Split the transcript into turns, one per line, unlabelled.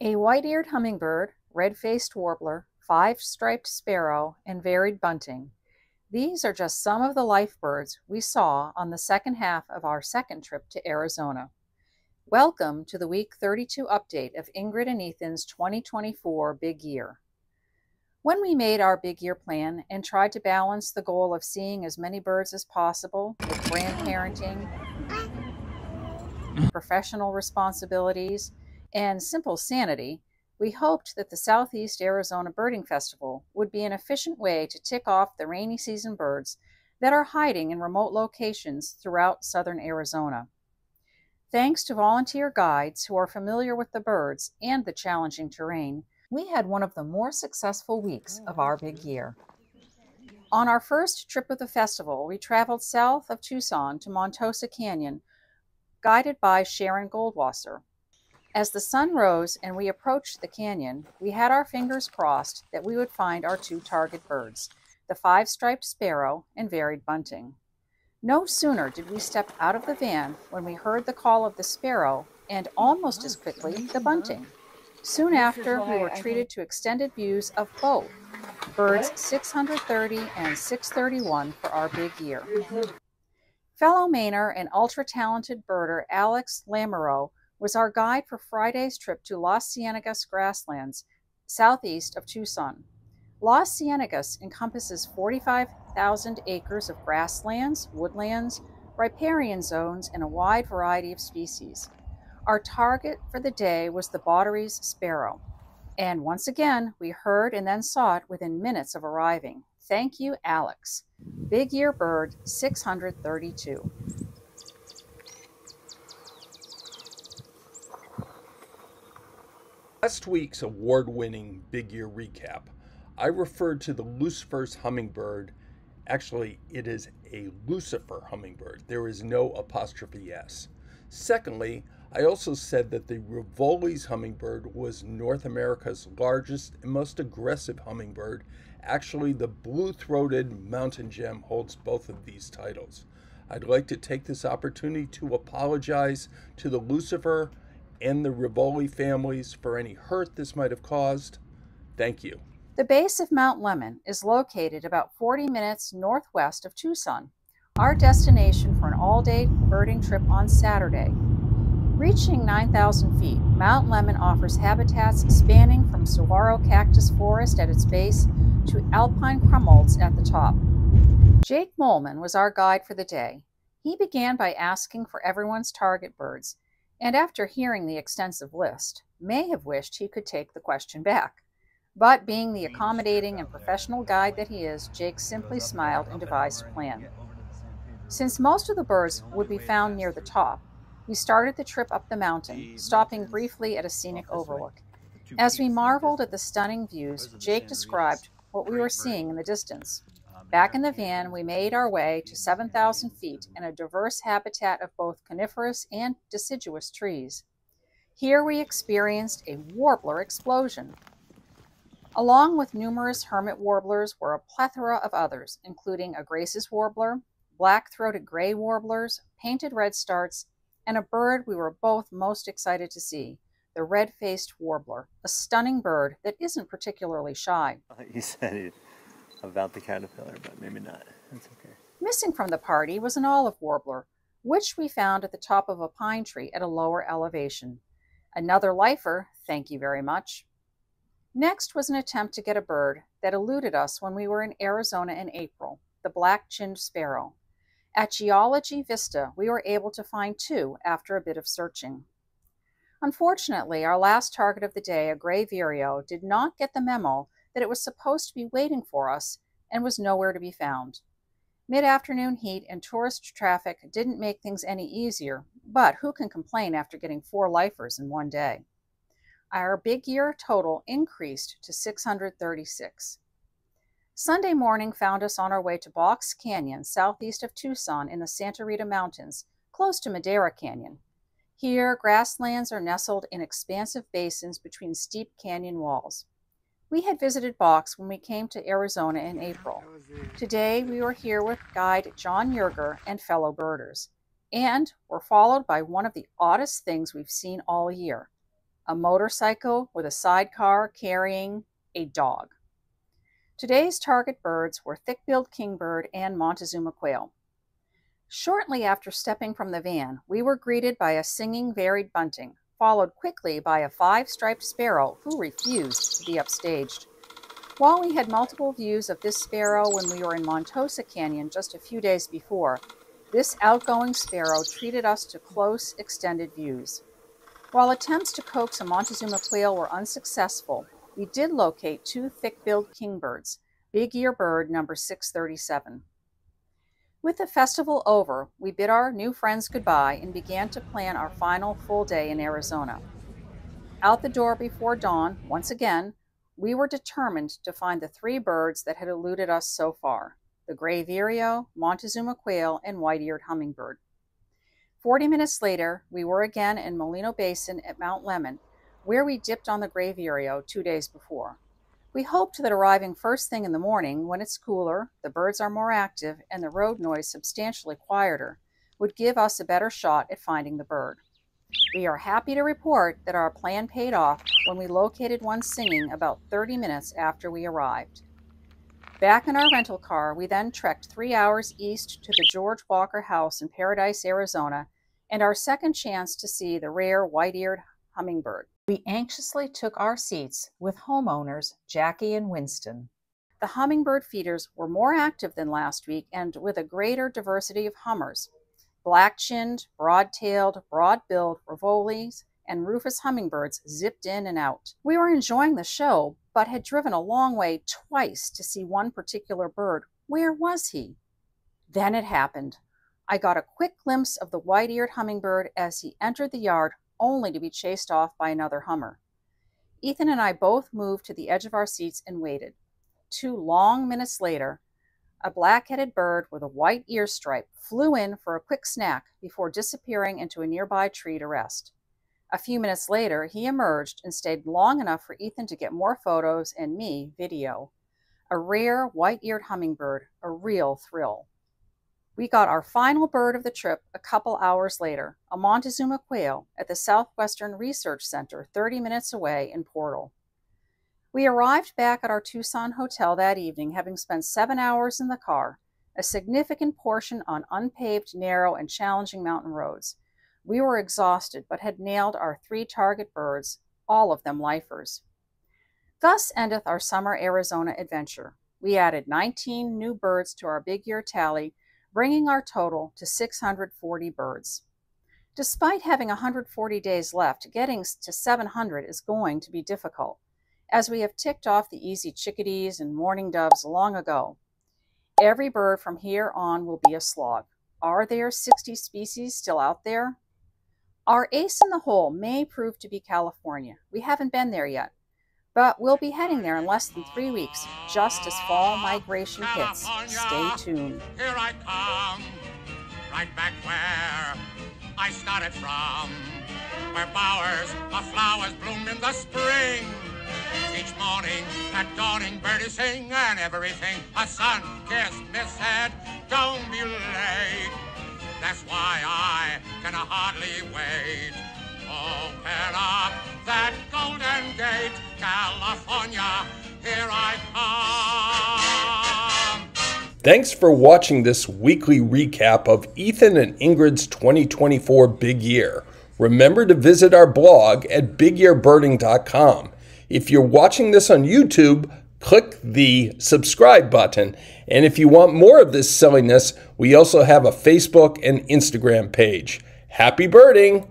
A white-eared hummingbird, red-faced warbler, five-striped sparrow, and varied bunting. These are just some of the life birds we saw on the second half of our second trip to Arizona. Welcome to the Week 32 update of Ingrid and Ethan's 2024 Big Year. When we made our big year plan and tried to balance the goal of seeing as many birds as possible with grandparenting, professional responsibilities, and simple sanity, we hoped that the Southeast Arizona Birding Festival would be an efficient way to tick off the rainy season birds that are hiding in remote locations throughout southern Arizona. Thanks to volunteer guides who are familiar with the birds and the challenging terrain, we had one of the more successful weeks of our big year. On our first trip of the festival, we traveled south of Tucson to Montezuma Canyon, guided by Sharon Goldwasser. As the sun rose and we approached the canyon, we had our fingers crossed that we would find our two target birds, the five-striped sparrow and varied bunting. No sooner did we step out of the van when we heard the call of the sparrow and almost as quickly the bunting. Soon after, we were treated to extended views of both birds 630 and 631 for our big year. Fellow Mainer and ultra-talented birder Alex Lamoureux was our guide for Friday's trip to Las Ciénegas grasslands, southeast of Tucson. Las Ciénegas encompasses 45,000 acres of grasslands, woodlands, riparian zones, and a wide variety of species. Our target for the day was the Botteries sparrow. And once again, we heard and then saw it within minutes of arriving. Thank you, Alex. Big year bird 632.
Last week's award-winning Big Year recap, I referred to the Lucifer's hummingbird. Actually, it is a Lucifer hummingbird. There is no apostrophe S. Secondly, I also said that the Rivoli's hummingbird was North America's largest and most aggressive hummingbird. Actually, the blue-throated mountain gem holds both of these titles. I'd like to take this opportunity to apologize to the Lucifer and the Rivoli families for any hurt this might have caused. Thank you.
The base of Mount Lemmon is located about 40 minutes northwest of Tucson, our destination for an all-day birding trip on Saturday. Reaching 9,000 feet, Mount Lemmon offers habitats spanning from saguaro cactus forest at its base to alpine crumolds at the top. Jake Molman was our guide for the day. He began by asking for everyone's target birds, and after hearing the extensive list, may have wished he could take the question back. But being the accommodating and professional guide that he is, Jake simply smiled and devised a plan. Since most of the birds would be found near the top, we started the trip up the mountain, stopping briefly at a scenic overlook. As we marveled at the stunning views, Jake described what we were seeing in the distance. Back in the van, we made our way to 7,000 feet in a diverse habitat of both coniferous and deciduous trees. Here we experienced a warbler explosion. Along with numerous hermit warblers were a plethora of others, including a Grace's warbler, black-throated gray warblers, painted redstarts, and a bird we were both most excited to see, the red-faced warbler, a stunning bird that isn't particularly shy.
You said it about the caterpillar, but maybe not. That's okay.
Missing from the party was an olive warbler, which we found at the top of a pine tree at a lower elevation. Another lifer, thank you very much. Next was an attempt to get a bird that eluded us when we were in Arizona in April, the black-chinned sparrow. At Geology Vista, we were able to find two after a bit of searching. Unfortunately, our last target of the day, a gray vireo, did not get the memo that it was supposed to be waiting for us and was nowhere to be found. Mid-afternoon heat and tourist traffic didn't make things any easier, but who can complain after getting 4 lifers in one day? Our big year total increased to 636. Sunday morning found us on our way to Box Canyon, southeast of Tucson in the Santa Rita Mountains, close to Madera Canyon. Here, grasslands are nestled in expansive basins between steep canyon walls. We had visited Box when we came to Arizona in April. Today, we were here with guide John Yerger and fellow birders, and were followed by one of the oddest things we've seen all year, a motorcycle with a sidecar carrying a dog. Today's target birds were thick-billed kingbird and Montezuma quail. Shortly after stepping from the van, we were greeted by a singing varied bunting, followed quickly by a 5-striped sparrow who refused to be upstaged. While we had multiple views of this sparrow when we were in Montezuma Canyon just a few days before, this outgoing sparrow treated us to close, extended views. While attempts to coax a Montezuma quail were unsuccessful, we did locate 2 thick-billed kingbirds, big ear bird number 637. With the festival over, we bid our new friends goodbye and began to plan our final full day in Arizona. Out the door before dawn, once again, we were determined to find the 3 birds that had eluded us so far: the gray vireo, Montezuma quail, and white-eared hummingbird. 40 minutes later, we were again in Molino Basin at Mount Lemmon, where we dipped on the gray vireo 2 days before. We hoped that arriving first thing in the morning, when it's cooler, the birds are more active, and the road noise substantially quieter, would give us a better shot at finding the bird. We are happy to report that our plan paid off when we located one singing about 30 minutes after we arrived. Back in our rental car, we then trekked 3 hours east to the George Walker House in Paradise, Arizona, and our second chance to see the rare white-eared hummingbird. We anxiously took our seats with homeowners Jackie and Winston. The hummingbird feeders were more active than last week and with a greater diversity of hummers. Black-chinned, broad-tailed, broad-billed Rivolis and Rufous hummingbirds zipped in and out. We were enjoying the show, but had driven a long way twice to see one particular bird. Where was he? Then it happened. I got a quick glimpse of the white-eared hummingbird as he entered the yard, only to be chased off by another hummer. Ethan and I both moved to the edge of our seats and waited. 2 long minutes later, a black-headed bird with a white ear stripe flew in for a quick snack before disappearing into a nearby tree to rest. A few minutes later, he emerged and stayed long enough for Ethan to get more photos and me video. A rare white-eared hummingbird, a real thrill. We got our final bird of the trip a couple hours later, a Montezuma quail at the Southwestern Research Center 30 minutes away in Portal. We arrived back at our Tucson hotel that evening, having spent 7 hours in the car, a significant portion on unpaved, narrow, and challenging mountain roads. We were exhausted, but had nailed our 3 target birds, all of them lifers. Thus endeth our summer Arizona adventure. We added 19 new birds to our big year tally, bringing our total to 640 birds. Despite having 140 days left, getting to 700 is going to be difficult, as we have ticked off the easy chickadees and mourning doves long ago. Every bird from here on will be a slog. Are there 60 species still out there? Our ace in the hole may prove to be California. We haven't been there yet, but we'll be heading there in less than 3 weeks, just as fall migration hits. Stay tuned.
Here I come, right back where I started from, where bowers of flowers bloom in the spring. Each morning at dawning birdies sing, and everything a sun-kissed miss said, don't be late. That's why I can hardly wait. Open up that golden gate, California, here I come.
Thanks for watching this weekly recap of Ethan and Ingrid's 2024 Big Year. Remember to visit our blog at bigyearbirding.com. If you're watching this on YouTube, click the subscribe button. And if you want more of this silliness, we also have a Facebook and Instagram page. Happy birding!